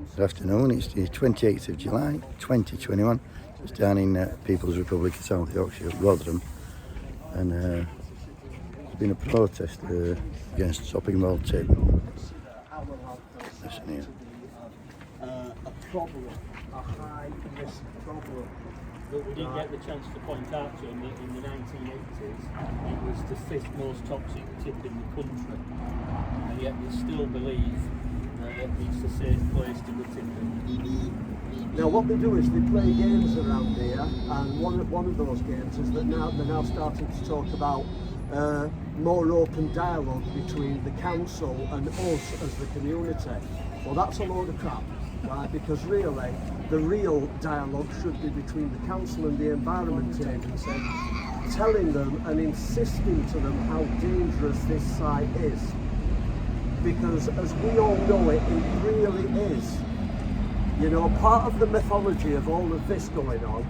Good afternoon, it's the 28th of July 2021. It's down in People's Republic of South Yorkshire, Rotherham, and there's been a protest against Droppingwell Tip. Listen here. A problem, a high risk problem that we didn't get the chance to point out to him that in the 1980s it was the 5th most toxic tip in the country, and yet they still believe that it's a safe place to go tipping. Now what they do is they play games around here, and one of those games is that they're now starting to talk about more open dialogue between the council and us as the community. Well, that's a load of crap, right? Because really, the real dialogue should be between the council and the Environment Agency, telling them and insisting to them how dangerous this site is. Because as we all know it really is. You know, part of the mythology of all of this going on,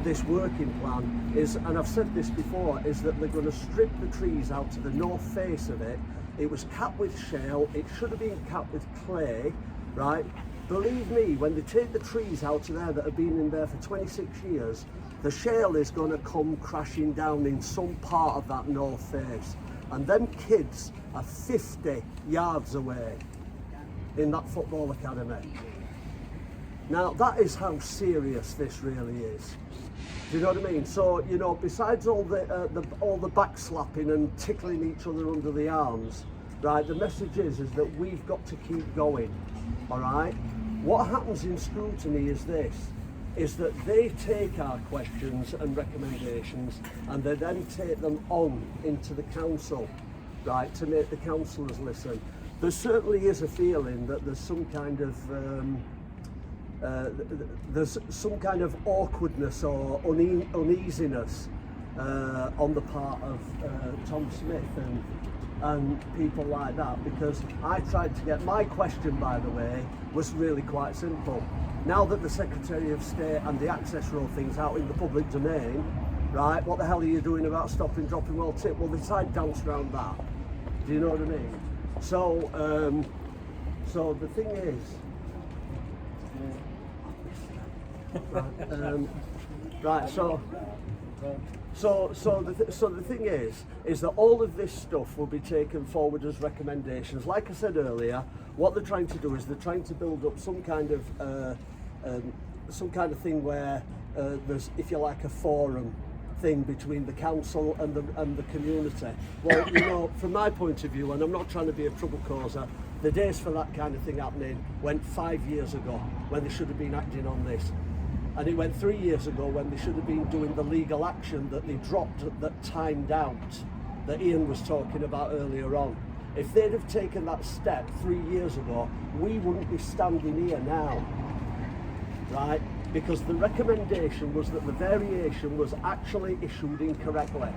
this working plan is, and I've said this before, is that they're going to strip the trees out to the north face of it. It was capped with shale, it should have been capped with clay, right? Believe me, when they take the trees out of there that have been in there for 26 years, the shale is going to come crashing down in some part of that north face. And them kids are 50 yards away in that football academy. Now that is how serious this really is. Do you know what I mean? So, you know, besides all the backslapping and tickling each other under the arms, right, the message is that we've got to keep going, all right? What happens in scrutiny is this, is that they take our questions and recommendations and they then take them on into the council, right, to make the councillors listen. There certainly is a feeling that there's some kind of awkwardness or uneasiness on the part of Tom Smith and people like that, because I tried to get, my question, by the way, was really quite simple. Now that the Secretary of State and the access road thing's out in the public domain, right, what the hell are you doing about stopping Droppingwell Tip? Well, they tried to dance around that. Do you know what I mean? So, so the thing is, So the thing is that all of this stuff will be taken forward as recommendations. Like I said earlier, what they're trying to do is they're trying to build up some kind of thing where there's, if you like, a forum thing between the council and the community. Well, you know, from my point of view, and I'm not trying to be a trouble causer, the days for that kind of thing happening went 5 years ago when they should have been acting on this. And it went 3 years ago when they should have been doing the legal action that they dropped, that timed out, that Ian was talking about earlier on. If they'd have taken that step 3 years ago, we wouldn't be standing here now, right? Because the recommendation was that the variation was actually issued incorrectly.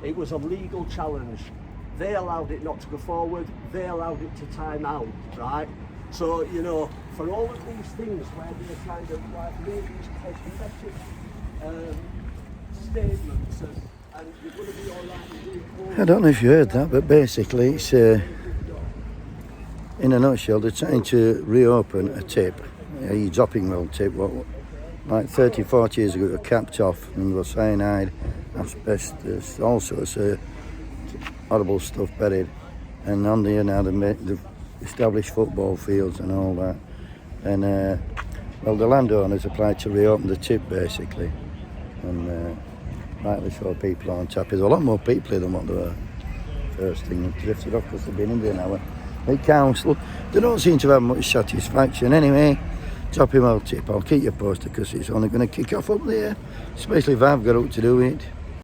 It was a legal challenge. They allowed it not to go forward, they allowed it to time out, right? So, you know, for all of these things where they're kind of like make these cosmetic statements and you're going to be all right. I don't know if you heard that, but basically it's, in a nutshell, they're trying to reopen a tip, a Droppingwell Tip, what, like 30, 40 years ago it was capped off and there was cyanide, asbestos, all sorts of horrible stuff buried. And on the now they've established football fields and all that. And well, the landowners applied to reopen the tip basically. And rightly so, people aren't happy. There's a lot more people here than what there were first thing. They've drifted off because they've been in there now. The council, they don't seem to have much satisfaction. Anyway, Droppingwell Tip, I'll keep you posted because it's only going to kick off up there, especially if I've got up to do it.